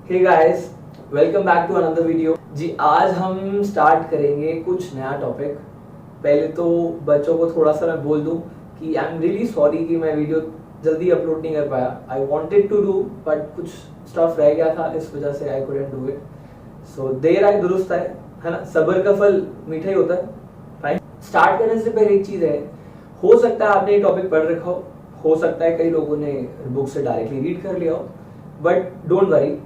Hey guys, welcome back to another video. जी आज हम स्टार्ट करेंगे कुछ नया टॉपिक। पहले तो बच्चों को थोड़ा सा मैं बोल दूं कि आई एम रियली सॉरी कि मैं वीडियो जल्दी अपलोड नहीं कर पाया। I wanted to do but कुछ स्टफ रह गया था, इस वजह से I couldn't do it. So देर आए दुरुस्त आए, है ना। सब्र का फल मीठा ही होता है। फाइन। स्टार्ट करने से पहले एक चीज है, हो सकता है आपने ये टॉपिक पढ़ रखा हो सकता है कई लोगों ने बुक से डायरेक्टली रीड कर लिया हो, but don't worry,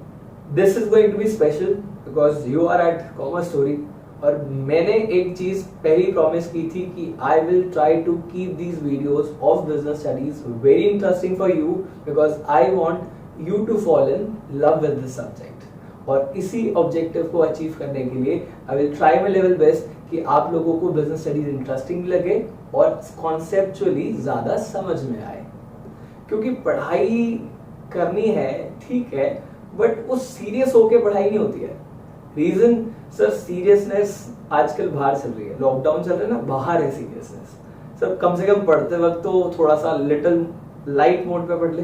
this is going to be special because you are at commerce story. और मैंने एक चीज पहली प्रॉमिस की थी कि I will try to keep these videos of business studies very interesting for you because I want you to fall in love with this subject. और इसी ऑब्जेक्टिव को अचीव करने के लिए I will try my level best कि आप लोगों को बिजनेस स्टडीज इंटरेस्टिंग लगे और कॉन्सेप्चुअली ज्यादा समझ में आए। क्योंकि पढ़ाई करनी है, ठीक है, बट वो सीरियस होके पढ़ाई नहीं होती है। रीजन सर, सीरियसनेस आजकल बाहर चल रही है, लॉकडाउन चल रहा है ना, बाहर है सीरियसनेस। सर कम से कम पढ़ते वक्त तो थोड़ा सा लिटिल लाइट मोड पे पढ़ ले,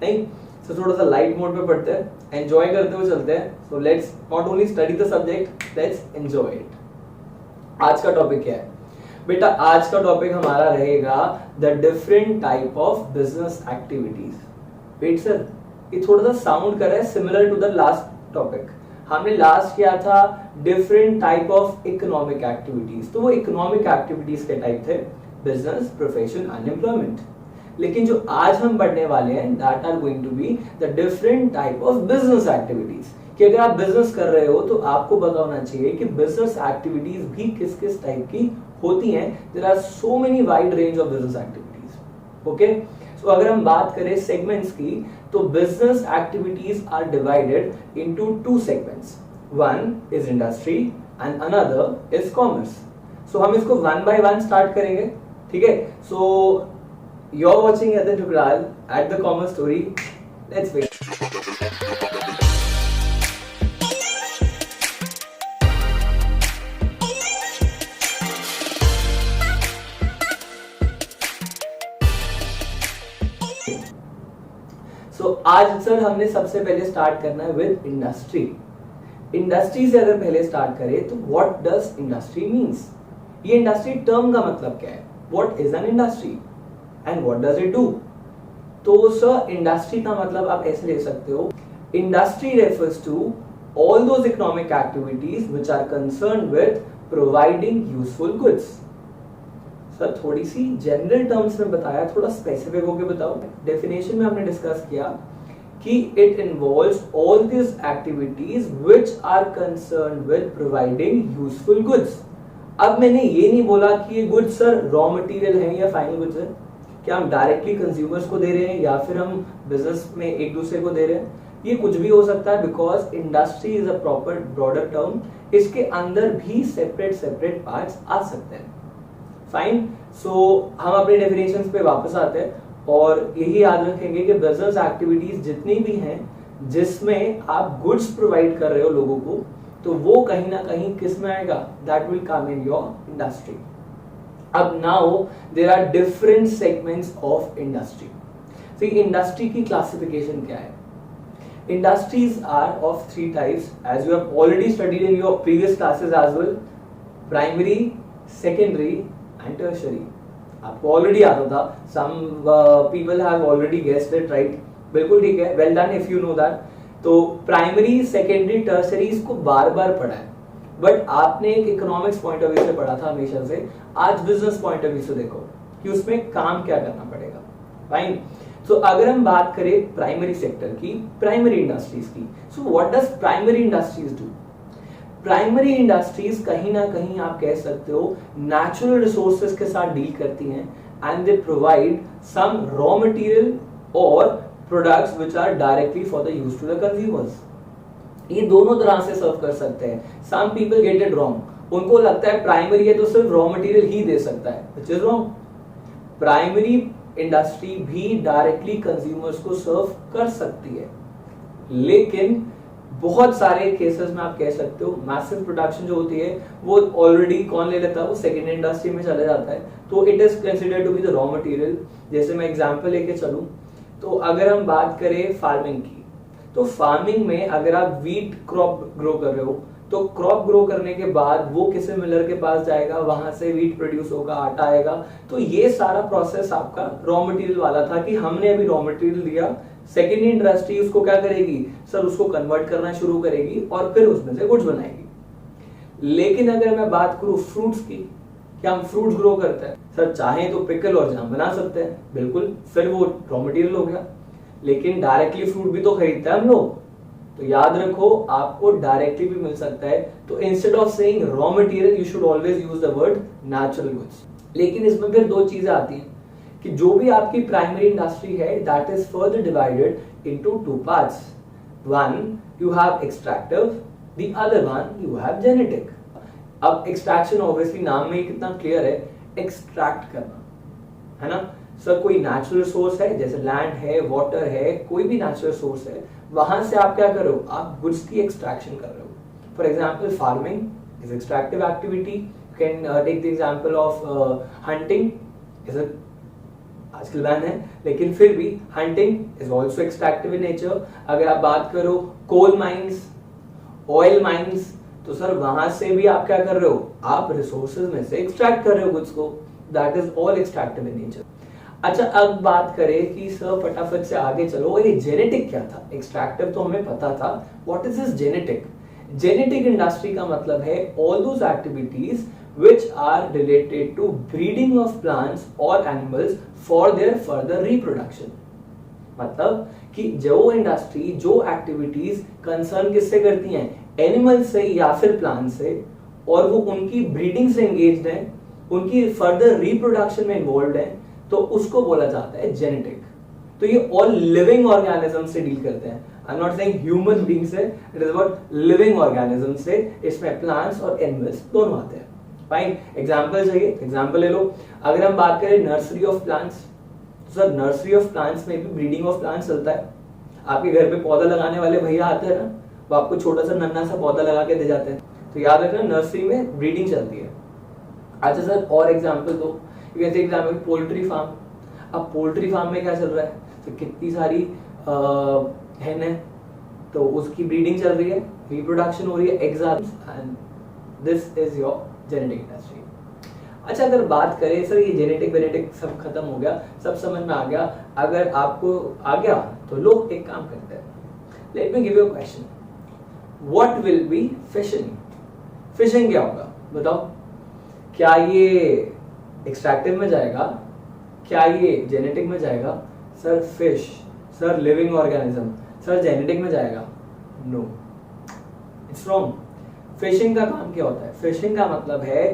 नहीं सर, थोड़ा सा लाइट मोड पे पढ़ते हैं, एंजॉय करते हुए चलते हैं। So let's not only study the subject, let's enjoy it. आज का टॉपिक क्या है बेटा? आज का टॉपिक हमारा रहेगा the different type of business activities. Wait sir, ये थोड़ा सा साउंड कर रहा है similar to the last topic. हमने लास्ट किया था different type of economic activities, तो वो इकोनॉमिक एक्टिविटीज के टाइप थे बिजनेस, प्रोफेशन, अनएम्प्लॉयमेंट। लेकिन जो आज हम पढ़ने वाले हैं that are going to be the different type of business activities. कि अगर आप बिजनेस कर रहे हो तो आपको पता होना चाहिए कि बिजनेस एक्टिविटीज भी किस किस टाइप की होती हैं। There are so many wide range of business activities. Okay, so अगर हम बात करें सेगमेंट्स की, तो business activities are divided into two segments. One is industry and another is commerce. So हम इसको वन बाय वन स्टार्ट करेंगे, ठीक है। So you are watching Yatin Thukral at the commerce story. Let's wait. So, आज sir हमने सबसे पहले start करना है विद इंडस्ट्री। इंडस्ट्री से अगर पहले स्टार्ट करें तो व्हाट डज इंडस्ट्री मींस? ये इंडस्ट्री टर्म का मतलब क्या है? What is an industry and what does it do? तो सर इंडस्ट्री का मतलब आप ऐसे ले सकते हो, industry refers to all those economic activities which are concerned with providing useful goods. Sir थोड़ी सी जनरल टर्म्स में बताया, थोड़ा स्पेसिफिक होके बताओ। डेफिनेशन में हमने डिस्कस किया कि it involves all this activities which are concerned with providing useful goods. अब मैंने ये नहीं बोला कि ये गुड्स सर रॉ मटेरियल है या फाइनल गुड्स है, क्या हम डायरेक्टली कंज्यूमर्स को दे रहे हैं या फिर हम बिजनेस में एक दूसरे को दे रहे हैं। ये कुछ भी हो सकता है because industry is a proper broader term. इसके अंदर भी सेपरेट सेपरेट पार्ट्स आ सकते हैं। फाइन। सो हम अपने डेफिनेशंस पे वापस आते हैं और यही याद रखेंगे कि बिजनेस एक्टिविटीज जितनी भी हैं जिसमें आप गुड्स प्रोवाइड कर रहे हो लोगों को, तो वो कहीं ना कहीं किस में आएगा? That will come in your industry. अब now there are different segments of industry. See industry की क्लासिफिकेशन क्या है? Industries are of three types as you have already studied in your previous classes as well. Primary, secondary and tertiary. आपको already आता था, some people have already guessed it, right? बिल्कुल ठीक है, well done if you know that. तो primary, secondary, tertiary इसको बार बार पढ़ा है, बट आपने एक इकोनॉमिक्स पॉइंट ऑफ व्यू से पढ़ा था हमेशा से। आज बिजनेस पॉइंट ऑफ व्यू से देखो कि उसमें काम क्या करना पड़ेगा। फाइन। सो अगर हम बात करें प्राइमरी सेक्टर की, प्राइमरी इंडस्ट्रीज की, so what does primary industries do? Primary industries कहीं ना कहीं आप कह सकते हो नेचुरल रिसोर्सेज के साथ डील करती हैं and they provide some raw material और products which are directly for the use to the consumers. ये दोनों तरह से सर्व कर सकते हैं। Some people get it wrong, उनको लगता है प्राइमरी है तो सिर्फ रॉ मटेरियल ही दे सकता है, which is wrong. Primary industry भी डायरेक्टली कंज्यूमर्स को सर्व कर सकती है, लेकिन बहुत सारे केसेस में आप कह सकते हो मैसिव प्रोडक्शन जो होती है वो ऑलरेडी कौन ले लेता है? वो सेकेंड इंडस्ट्री में चले जाता है, तो it is considered to be the raw material. जैसे मैं एग्जांपल लेके चलूं तो अगर हम बात करें फार्मिंग की, तो फार्मिंग में अगर आप वीट क्रॉप ग्रो कर रहे हो तो क्रॉप ग्रो करने के बाद वो किसी मिलर के पास जाएगा, वहां से वीट प्रोड्यूस होगा, आटा आएगा। तो ये सारा प्रोसेस आपका रॉ मटेरियल वाला था कि हमने अभी रॉ मटेरियल दिया, सेकेंडरी इंडस्ट्री उसको क्या करेगी सर, उसको कन्वर्ट करना शुरू करेगी और फिर उसमें से गुड्स बनाएगी। लेकिन अगर मैं बात करूं फ्रूट्स की, क्या हम फ्रूट्स ग्रो करते हैं सर, चाहे तो पिकल और जाम बना सकते हैं, बिल्कुल, फिर वो रॉ मटेरियल हो गया। लेकिन डायरेक्टली फ्रूट भी तो खरीदते हैं हम लोग, तो याद रखो आपको डायरेक्टली भी मिल सकता है। तो instead of saying raw material you should always use the word natural goods. लेकिन इसमें फिर दो चीजें आती हैं कि जो भी आपकी प्राइमरी इंडस्ट्री है that is further divided into to parts. One you have extractive, the other one you have genetic. अब एक्सट्रैक्शन ऑब्वियसली नाम में कितना क्लियर है, एक्सट्रैक्ट करना, है ना सर। कोई नेचुरल सोर्स है जैसे लैंड है, वाटर है, कोई भी नेचुरल सोर्स है, वहां से आप क्या कर रहे हो, आप गुड्स की एक्सट्रैक्शन कर रहे हो। For example farming is extractive activity, you can take the example of hunting, is आजकल बैन है लेकिन फिर भी hunting is also extractive in nature. अगर आप बात करो कोल माइंस, ऑयल माइंस, तो सर वहां से भी आप क्या कर रहे हो, आप रिसोर्सेज में से एक्सट्रैक्ट कर रहे हो गुड्स को, that is all extractive in nature. अच्छा अब बात करें कि सर फटाफट से आगे चलो, ये जेनेटिक क्या था, एक्सट्रैक्टिव तो हमें पता था, what is this genetic. Genetic industry का मतलब है all those activities which are related to breeding of plants or animals for their further reproduction। मतलब कि जो इंडस्ट्री, जो एक्टिविटीज कंसर्न किससे करती हैं, एनिमल से या फिर प्लांट से, और वो उनकी ब्रीडिंग से एंगेज्ड है, उनकी फर्दर रिप्रोडक्शन में इन्वॉल्व है, तो उसको बोला जाता है जेनेटिक। तो ये ऑल लिविंग ऑर्गेनिज्म से डील करते हैं। I am not saying human being से, it is about living organism से, इसमें प्लांट्स और एनिमल्स दोनों आते हैं। फाइन, एग्जांपल चाहिए, एग्जांपल ले लो। अगर हम बात करें नर्सरी ऑफ प्लांट्स, तो सर नर्सरी ऑफ प्लांट्स में भी ब्रीडिंग ऑफ प्लांट्स चलता है। आपके घर पे पौधा लगाने वाले भैया आते हैं ना, वो आपको छोटा सा नन्हा सा पौधा लगा के दे जाते हैं, तो याद रखना नर्सरी में ब्रीडिंग चलती है। अच्छा सर और एग्जांपल दो, you can take example poultry farm. अब पोल्ट्री फार्म में क्या चल रहा है, तो कितनी सारी hen है, तो उसकी ब्रीडिंग चल रही है, रिप्रोडक्शन हो रही है, eggs and this is your genetic industry. अच्छा अगर बात करें सर ये जेनेटिक वेनेटिक सब खत्म हो गया, सब समझ में आ गया, अगर आपको आ गया तो लोग एक काम करते हैं, let me give you a question, what will be fishing. Fishing क्या होगा बताओ, क्या ये एक्सट्रैक्टिव में जाएगा, क्या ये जेनेटिक में जाएगा? Sir fish, sir living organism, sir genetic में जाएगा? No, it's wrong. फिशिंग का काम क्या होता है, फिशिंग का मतलब है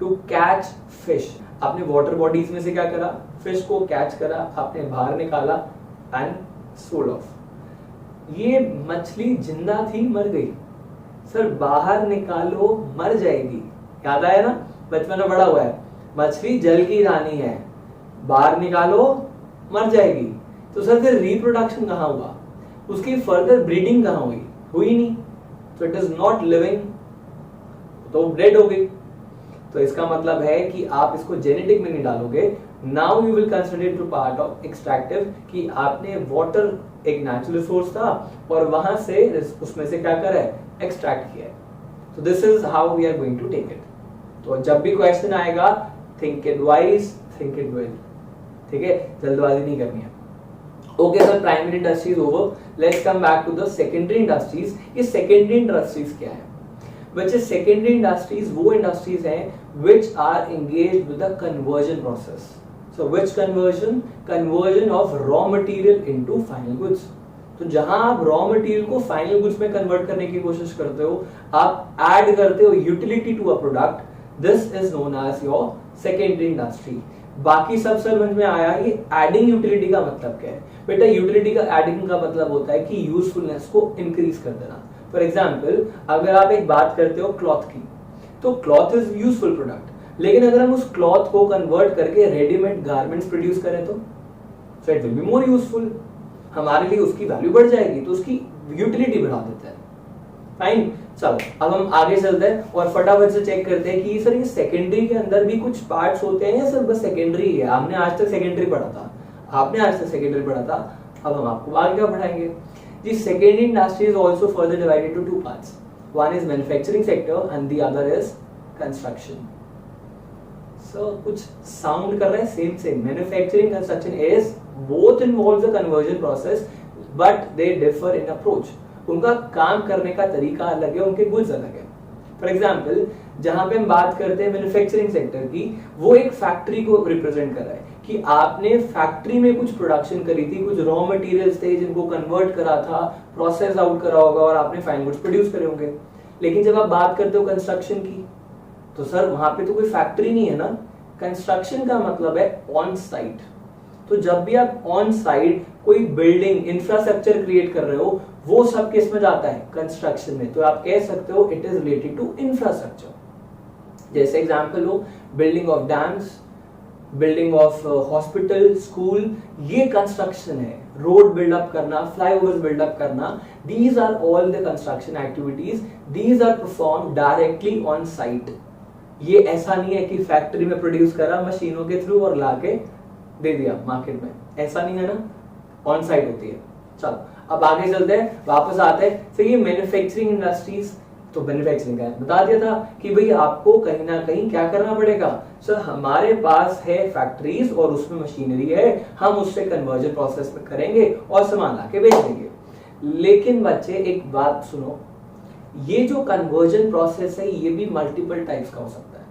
टू कैच फिश। आपने वाटर बॉडीज में से क्या करा, फिश को कैच करा, आपने बाहर निकाला एंड सोल्ड ऑफ। ये मछली जिंदा थी, मर गई, सर बाहर निकालो मर जाएगी। याद आया ना, बचपन में बड़ा हुआ है, मछली जल की रानी है, बाहर निकालो मर जाएगी। तो सर फिर रिप्रोडक्शन कहाँ हुआ, उसकी फर्दर ब्रीडिंग कहाँ हुई, हुई नहीं, तो इट इज नॉट लिविंग, तो डेड हो गई। तो इसका मतलब है कि आप इसको जेनेटिक में नहीं डालोगे। Now you will consider it to part of extractive, कि आपने वाटर एक नेचुरल सोर्स था और वहां से उसमें से क्या करा है, एक्सट्रैक्ट किया है। तो this is how we are going to take it. तो जब भी क्वेश्चन आएगा, think it wise, think it well, ठीक है, जल्दबाजी नहीं करनी है। Okay sir, primary industries over, let's come back to the secondary industries. ये सेकेंडरी इंडस्ट्रीज क्या है? Which is secondary industries, वो industries हैं which are engaged with the conversion process. So which conversion? Conversion of raw material into final goods. तो जहां आप raw material को final goods में कन्वर्ट करने की कोशिश करते हो, आप ऐड करते हो utility to a product, this is known as your secondary industry. बाकी सब समझ में आया, ये एडिंग यूटिलिटी का मतलब क्या है? बेटा यूटिलिटी का एडिंग का मतलब होता है कि यूजफुलनेस को इंक्रीज कर देना। फॉर एग्जाम्पल अगर आप एक बात करते हो क्लॉथ की, तो क्लॉथ इज यूजफुल प्रोडक्ट, लेकिन अगर हम उस क्लॉथ को कन्वर्ट करके रेडीमेड गारमेंट्स प्रोड्यूस करें तो it will be more useful, हमारे लिए उसकी वैल्यू बढ़ जाएगी, तो उसकी यूटिलिटी बढ़ा देता है। फाइन, चलो अब हम आगे चलते हैं और फटाफट से चेक करते हैं कि सर ये सेकेंडरी के अंदर भी कुछ पार्ट्स होते हैं या सर बस सेकेंडरी है? आपने आज तक सेकेंडरी पढ़ा था, आपने आज तक सेकेंडरी पढ़ा था, अब हम आपको आगे क्या पढ़ाएंगे। जी secondary industry is also further divided to two parts. One is manufacturing sector and the other is construction. So कुछ साउंड कर रहा है same. Manufacturing construction is both involves the conversion process but they differ in approach. उनका काम करने का तरीका अलग है, उनके गुड्स अलग है. फॉर एग्जाम्पल जहां पे हम बात करते हैं मैन्युफैक्चरिंग सेक्टर की, वो एक फैक्ट्री को रिप्रेजेंट कर रहा है कि आपने फैक्ट्री में कुछ प्रोडक्शन करी थी, कुछ रॉ मटेरियल्स थे जिनको कन्वर्ट करा था, प्रोसेस आउट करा होगा और आपने फाइन गुड्स प्रोड्यूस करे होंगे. लेकिन जब आप बात करते हो कंस्ट्रक्शन की, तो सर वहां पे तो कोई फैक्ट्री नहीं है ना. कंस्ट्रक्शन का मतलब है ऑन साइट. तो जब भी आप ऑन साइट कोई बिल्डिंग इंफ्रास्ट्रक्चर क्रिएट कर रहे हो, वो सब किस में जाता है? कंस्ट्रक्शन में. तो आप कह सकते हो it is related to infrastructure. जैसे एग्जांपल हो building of dams, building of hospital, school, ये कंस्ट्रक्शन है. रोड बिल्डअप करना, फ्लाईओवर्स बिल्डअप करना, these are all the construction activities. These are perform directly on site. ये ऐसा नहीं है कि फैक्ट्री में प्रोड्यूस करा मशीनों के थ्रू और लाके दे दिया मार्केट में, ऐसा नहीं है ना. ऑन साइट होती है. चलो अब आगे चलते हैं, वापस आते हैं. तो ये मैन्युफैक्चरिंग इंडस्ट्रीज, तो मैन्युफैक्चरिंग का बता दिया था कि भाई आपको कहीं ना कहीं क्या करना पड़ेगा. सर हमारे पास है फैक्ट्रीज और उसमें मशीनरी है, हम उससे कन्वर्जन प्रोसेस में करेंगे और सामान लाके बेच देंगे. लेकिन बच्चे एक बात सुनो, ये जो कन्वर्जन प्रोसेस है ये भी मल्टीपल टाइप्स का हो सकता है.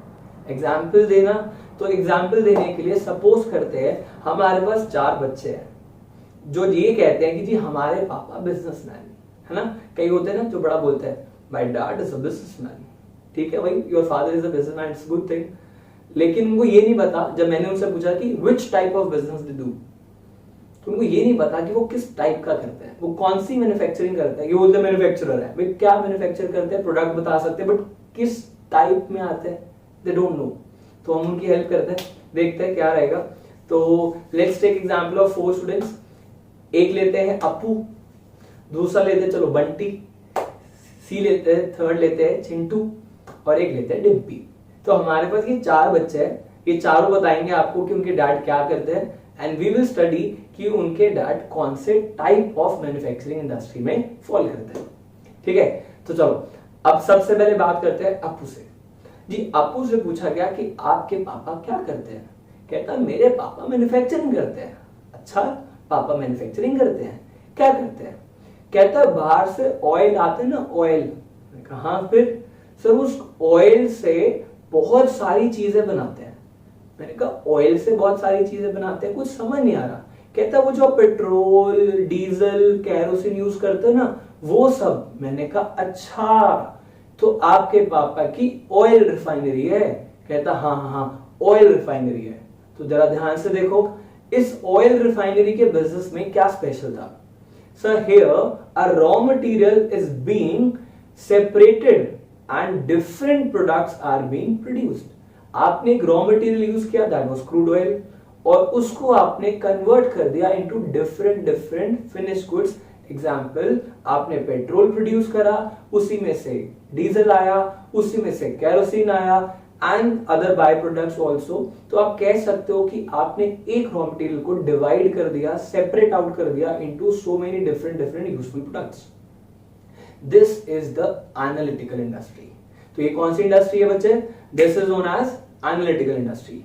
एग्जाम्पल देना, तो एग्जाम्पल देने के लिए सपोज करते हैं हमारे पास 4 बच्चे हैं जो ये कहते हैं कि जी हमारे पापा बिजनेसमैन है ना. कई होते हैं ना जो बड़ा बोलते हैं my dad is a businessman. ठीक है भाई, your father is a businessman, it's good thing. लेकिन उनको ये नहीं पता, जब मैंने उनसे पूछा कि which type of business they do, तो उनको ये नहीं पता कि वो किस टाइप का करते हैं, वो कौन सी मैन्युफैक्चरिंग करते हैं. ये बोलते मैन्युफैक्चरर है, भाई क्या मैन्युफैक्चर करते हैं, प्रोडक्ट बता सकते हैं, बट किस टाइप में आते हैं दे डोंट नो. तो हम उनकी हेल्प करते हैं, देखते हैं क्या रहेगा. तो let's take example of 4 students. एक लेते हैं अपू, दूसरा लेते हैं चलो बंटी, सी लेते हैं, थर्ड लेते हैं चिंटू और एक लेते हैं डिम्पी. तो हमारे पास ये 4 बच्चे हैं, ये चारों बताएंगे आपको कि उनके डैड क्या करते हैं एंड वी विल स्टडी कि उनके डैड कौन से टाइप ऑफ मैन्युफैक्चरिंग इंडस्ट्री में फॉल करते हैं. ठीक है, तो चलो अब सबसे पहले बात करते हैं अपू से. जी अपू से पूछा गया कि आपके पापा क्या करते हैं. कहता है मेरे पापा मैन्युफैक्चरिंग करते हैं. अच्छा, पापा मैन्युफैक्चरिंग करते हैं, क्या करते हैं. कहता है बाहर से ऑयल आते हैं ना, ऑयल. कहा फिर सर उस ऑयल से बहुत सारी चीजें बनाते हैं. मैंने कहा ऑयल से बहुत सारी चीजें बनाते हैं, कुछ समझ नहीं आ रहा. कहता है वो जो पेट्रोल, डीजल, कैरोसिन यूज करते हैं ना, वो सब. मैंने कहा अच्छा, तो आपके पापा की ऑयल रिफाइनरी है. कहता हाँ हाँ हाँ ऑयल रिफाइनरी है. तो जरा ध्यान से देखो इस ऑयल रिफाइनरी के बिजनेस में क्या स्पेशल था. Sir here a raw material is being separated and different products are being produced. आपने एक रॉ मटेरियल यूज किया, दैट वाज क्रूड ऑयल, और उसको आपने कन्वर्ट कर दिया into different different finished goods. Example, आपने पेट्रोल प्रोड्यूस करा, उसी में से डीजल आया, उसी में से कैरोसिन आया and other by products also. तो आप कह सकते हो कि आपने एक रॉ मटेरियल को डिवाइड कर दिया, सेपरेट आउट कर दिया into so many different different useful products. This is the analytical industry. तो ये कौन सी इंडस्ट्री है बच्चे? This is known as analytical industry.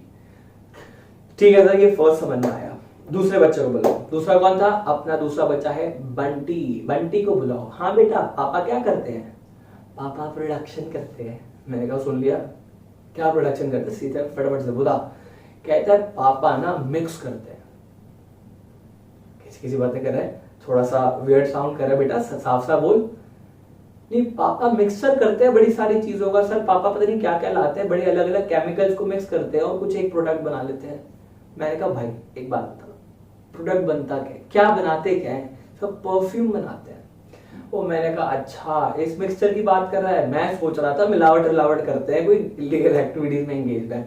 ठीक है सर, ये फर्स्ट समझ में आया. दूसरे बच्चे को बुलाओ. दूसरा कौन था? अपना दूसरा बच्चा है बंटी. बंटी को बुलाओ. हाँ बेटा, पापा क्या करते हैं? पापा प्रोडक्शन करते हैं. मैंने कहा सुन लिया, क्या प्रोडक्शन करते हैं? सीधे फटाफट से बोला. कहता है पापा ना मिक्स करते हैं. किसी किसी बातें कर रहे हैं, थोड़ा सा वियर्ड साउंड कर रहा है बेटा, साफ साफ बोल. नहीं, पापा मिक्सचर करते हैं बड़ी सारी चीजों का. सर पापा पता नहीं क्या क्या लाते हैं, बड़े अलग अलग केमिकल्स को मिक्स करते हैं और कुछ एक प्रोडक्ट बना लेते हैं. मैंने कहा भाई एक बात बता, प्रोडक्ट बनता क्या बनाते क्या है? सब परफ्यूम बनाते हैं. वो मैंने कहा अच्छा, इस मिक्सचर की बात कर रहा है. मैं सोच रहा था मिलावट करते हैं, कोई इलीगल एक्टिविटीज में एंगेज है.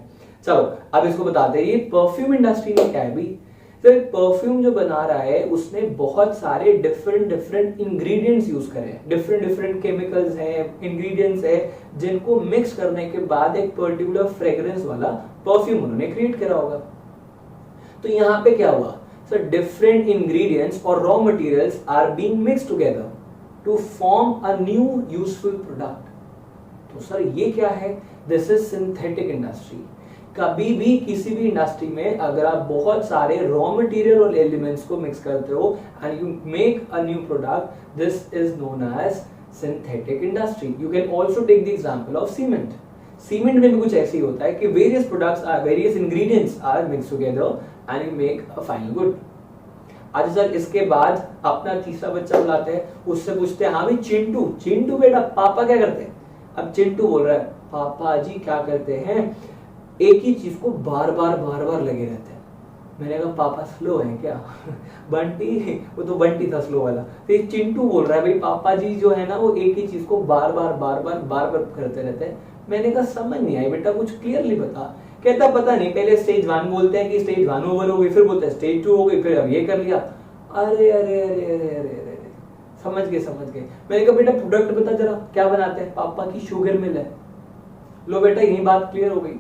चलो अब इसको बताते हैं ये परफ्यूम इंडस्ट्री में क्या है भाई. सर परफ्यूम जो बना रहा है उसने बहुत सारे डिफरेंट डिफरेंट इंग्रेडिएंट्स यूज करे हैं, डिफरेंट डिफरेंट केमिकल्स हैं, इंग्रेडिएंट्स है, जिनको मिक्स करने के बाद एक पर्टिकुलर फ्रेग्रेंस वाला परफ्यूम उन्होंने क्रिएट करा होगा. तो यहाँ पे क्या हुआ, So different ingredients or raw materials are being mixed together to form a new useful product. तो सर ये क्या है? This is synthetic industry. कभी भी किसी भी इंडस्ट्री में अगर आप बहुत सारे रॉ मटेरियल और एलिमेंट्स को मिक्स करते हो and you make a new product, this is known as synthetic industry. You can also take the example of cement. Cement में भी कुछ ऐसे ही होता है कि various products are various ingredients are mixed together and you make a final good. आज sir इसके बाद अपना तीसरा बच्चा बुलाते हैं, उससे पूछते हैं हाँ भाई चिंटू, चिंटू बेटा पापा क्या करते हैं? अब चिंटू बोल रहा है पापा जी क्या करते हैं, एक ही चीज को बार बार लगे रहते हैं. मैंने कहा पापा स्लो है क्या? बंटी, वो तो बंटी था स्लो वाला. तो ये चिंटू बोल रहा है भाई पापा जी जो है ना वो एक ही चीज को बार बार करते रहते हैं. मैंने कहा समझ नहीं आई बेटा, कुछ क्लियरली बता. कहता पता नहीं, पहले स्टेज 1 बोलते हैं कि स्टेज 1 ओवर हो गई, फिर बोलते हैं स्टेज 2 हो गई, फिर अब ये कर लिया. अरे अरे अरे अरे अरे अरे, समझ गए. मैंने कहा बेटा प्रोडक्ट बता जरा क्या बनाते हैं? पापा की शुगर मिल है. लो बेटा यही बात क्लियर हो गई.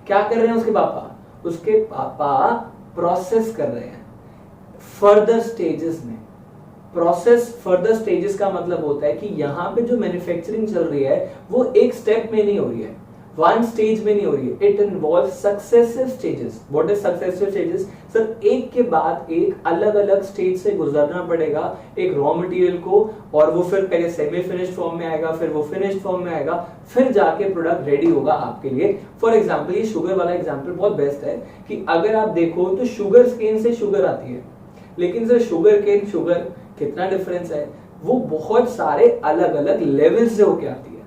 क्या कर रहे हैं उसके पापा? उसके पापा प्रोसेस कर रहे हैं फर्दर स्टेजेस में. प्रोसेस फर्दर स्टेजेस का मतलब होता है कि यहाँ पे जो मैन्युफैक्चरिंग चल रही है वो एक स्टेप में नहीं हो रही है, वन स्टेज में नहीं हो रही है. It involve successive stages. What is successive stages? Sir एक के बाद एक अलग अलग स्टेज से गुजरना पड़ेगा एक रॉ मटेरियल को, और वो फिर पहले सेमी फिनिश्ड फॉर्म में आएगा, फिर वो फिनिश्ड फॉर्म में आएगा, फिर जाके प्रोडक्ट रेडी होगा आपके लिए. फॉर एग्जाम्पल ये शुगर वाला एग्जाम्पल बहुत बेस्ट है कि अगर आप देखो तो शुगर केन से शुगर आती है, लेकिन सर शुगर केन शुगर कितना डिफरेंस है? वो बहुत सारे अलग अलग लेवल से होके आती है.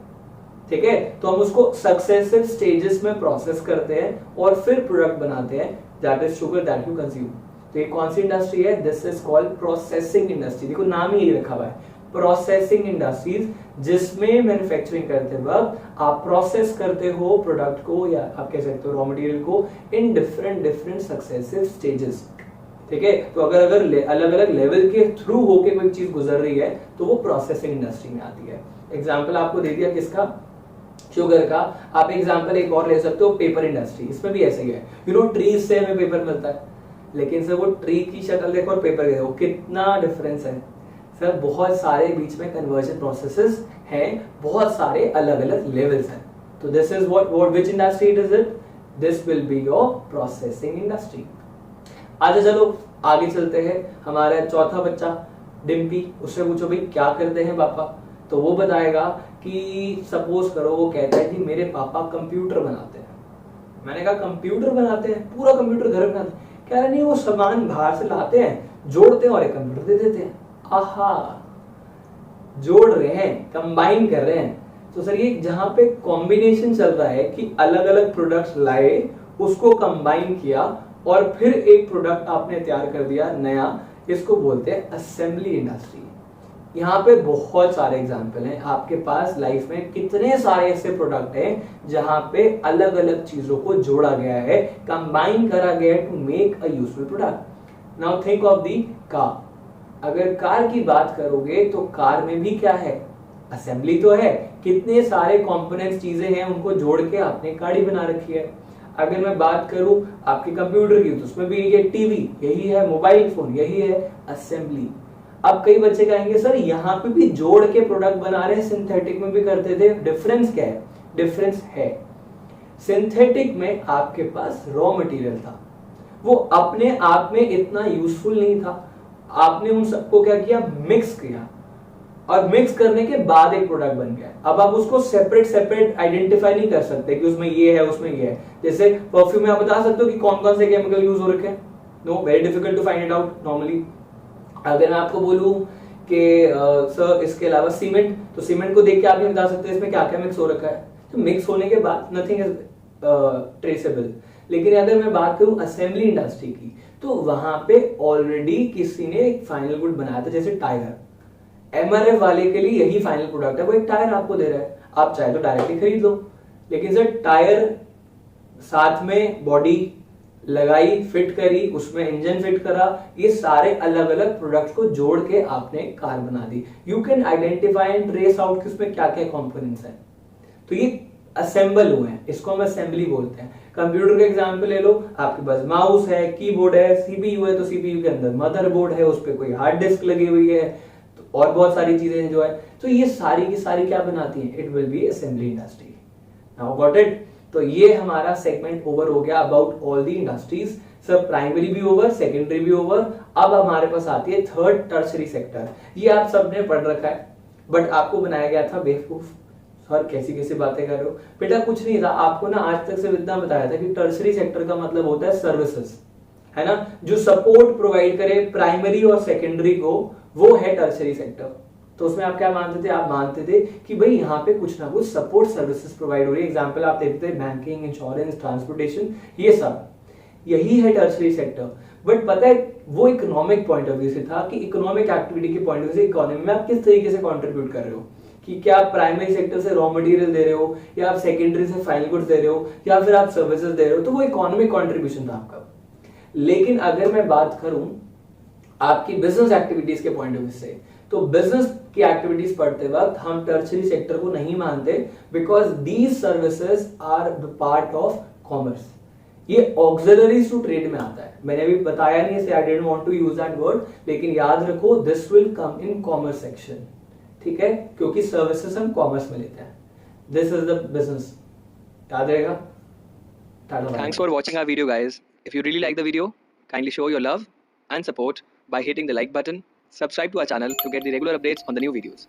ठीक है, तो हम उसको सक्सेसिव स्टेजेस में प्रोसेस करते हैं और फिर प्रोडक्ट बनाते हैं, that is sugar that you consume. तो ये कौन सी इंडस्ट्री है? This is called processing industry. देखो नाम ही रखा हुआ है प्रोसेसिंग इंडस्ट्रीज, जिसमें मैन्युफैक्चरिंग करते वक्त आप प्रोसेस करते हो प्रोडक्ट को, या आप कह सकते हो रॉ मटेरियल को, इन डिफरेंट सक्सेसिव स्टेजेस. ठीक है, तो अगर अलग अलग लेवल के थ्रू होके कोई चीज गुजर रही है तो वो प्रोसेसिंग इंडस्ट्री में आती है. एग्जाम्पल आपको दे दिया किसका? शुगर का. आप एग्जांपल एक और ले सकते हो पेपर इंडस्ट्री. इसमें भी ऐसे ही है. यू नो ट्रीज से हमें पेपर मिलता है, लेकिन सर वो ट्री की शक्ल देखो और पेपर देखो कितना डिफरेंस है. सर बहुत सारे बीच में कन्वर्जन प्रोसेसेस हैं, बहुत सारे अलग अलग लेवल्स हैं. तो this is what which industry is it? This will be your processing industry. आजा चलो आगे चलते हैं. हमारा चौथा बच्चा डिम्पी, उससे पूछो भाई क्या करते हैं पापा? तो वो बताएगा कि सपोज करो वो कहता है कि मेरे पापा कंप्यूटर बनाते हैं. मैंने कहा कंप्यूटर बनाते हैं? पूरा कंप्यूटर घर में बनाते हैं? कह रहे नहीं, वो सामान बाहर से लाते हैं, जोड़ते हैं और एक कंप्यूटर दे देते हैं. आहा, जोड़ रहे हैं, कंबाइन कर रहे हैं. तो सर ये जहां पे कॉम्बिनेशन चल रहा है कि अलग अलग प्रोडक्ट्स लाए, उसको कंबाइन किया और फिर एक प्रोडक्ट आपने तैयार कर दिया नया, इसको बोलते हैं असेंबली इंडस्ट्री. यहाँ पे बहुत सारे एग्जाम्पल हैं आपके पास लाइफ में. कितने सारे ऐसे प्रोडक्ट हैं जहां पे अलग अलग चीजों को जोड़ा गया है, कंबाइन करा गया है to make a useful product. Now think of the car. अगर कार की बात करोगे तो कार में भी क्या है? असेंबली तो है. कितने सारे कंपोनेंट्स चीजें हैं, उनको जोड़ के आपने गाड़ी बना रखी है. अगर मैं बात करूं आपके कंप्यूटर की तो उसमें भी ये टीवी यही है, मोबाइल फोन यही है, असेंबली. अब कई बच्चे कहेंगे सर यहाँ पे भी जोड़ के प्रोडक्ट बना रहे हैं, सिंथेटिक में भी करते थे, डिफरेंस क्या है? डिफरेंस है, सिंथेटिक में आपके पास रॉ मटेरियल था, वो अपने आप में इतना यूजफुल नहीं था. आपने उन सबको क्या किया? मिक्स किया, और मिक्स करने के बाद एक प्रोडक्ट बन गया. अब आप उसको सेपरेट आइडेंटिफाई नहीं कर सकते कि उसमें ये है उसमें ये है. जैसे परफ्यूम में आप बता सकते हो कि कौन कौन से केमिकल यूज हो रखे हैं? No, very difficult to find it out normally. अगर मैं आपको बोलूं कि सर इसके अलावा सीमेंट, तो सीमेंट को देख के आप नहीं बता सकते इसमें क्या क्या मिक्स हो रखा है. तो मिक्स होने के बाद नथिंग इज ट्रेसेबल. लेकिन अगर मैं बात करूं असेंबली इंडस्ट्री की, तो वहां पे ऑलरेडी किसी ने एक फाइनल गुड बनाया था. जैसे टायर, एमआरएफ वाले के लिए यही फाइनल प्रोडक्ट है, वो एक टायर आपको दे रहा है. आप चाहे तो डायरेक्टली खरीद लो, लेकिन सर टायर साथ में बॉडी लगाई, फिट करी, उसमें इंजन फिट करा, ये सारे अलग अलग प्रोडक्ट्स को जोड़ के आपने कार बना दी. You can identify and trace out कि उसमें क्या क्या कंपोनेंट्स हैं. तो ये असेंबल हुए हैं, इसको हम असेंबली बोलते हैं. कंप्यूटर का एग्जांपल ले लो, आपके पास माउस है, कीबोर्ड है, सीपीयू है, तो सीपीयू के अंदर मदरबोर्ड है, उस पर कोई हार्ड डिस्क लगी हुई है, तो और बहुत सारी चीजें जो है, तो ये सारी की सारी क्या बनाती हैं? It will be assembly industry. Now got it? तो ये हमारा सेगमेंट ओवर हो गया अबाउट ऑल द इंडस्ट्रीज। सब प्राइमरी भी ओवर, सेकेंडरी भी ओवर। अब हमारे पास आती है थर्ड, टर्शरी सेक्टर। ये आप सबने पढ़ रखा है, बट आपको बनाया गया था बेवकूफ। सर कैसी कैसी बातें कर रहे हो बेटा? कुछ नहीं था, आपको ना आज तक सिर्फ इतना बताया था कि टर्शरी सेक्टर का मतलब होता है सर्विसेज, है ना, जो सपोर्ट प्रोवाइड करे प्राइमरी और सेकेंडरी को, वो है टर्शरी सेक्टर। तो उसमें आप क्या मानते थे? आप मानते थे कि भाई यहाँ पे कुछ ना कुछ सपोर्ट सर्विसेज प्रोवाइड हो रही है। एग्जांपल आप देखते थे बैंकिंग, इंश्योरेंस, ट्रांसपोर्टेशन, ये सब, यही है टर्शरी सेक्टर। बट पता है वो इकोनॉमिक पॉइंट ऑफ व्यू से था कि इकोनॉमिक एक्टिविटी के पॉइंट ऑफ व्यू से इकोनॉमी में आप किस तरीके से कंट्रीब्यूट कर रहे हो, कि क्या आप प्राइमरी सेक्टर से रॉ मटेरियल दे रहे हो, या आप सेकेंडरी से फाइनल गुड्स दे रहे हो, या फिर आप सर्विसेज दे रहे हो, तो वो इकोनॉमिक कंट्रीब्यूशन था आपका। लेकिन अगर मैं बात करूं आपकी बिजनेस एक्टिविटीज के पॉइंट ऑफ व्यू से, तो बिजनेस की एक्टिविटीज पढ़ते वक्त हम टर्शरी सेक्टर को नहीं मानते, because these services are the part of commerce. ये ऑक्सिलरीज टू ट्रेड में आता है। मैंने अभी बताया नहीं इसे, I didn't want to use that word, लेकिन याद रखो this will come in commerce section, ठीक है, क्योंकि सर्विसेज हम कॉमर्स में लेते हैं। दिस इज द बिजनेस, याद रहेगा। Thanks for watching our video, guys. If you really like the video, kindly show your love and support by hitting the like button. Subscribe to our channel to get the regular updates on the new videos.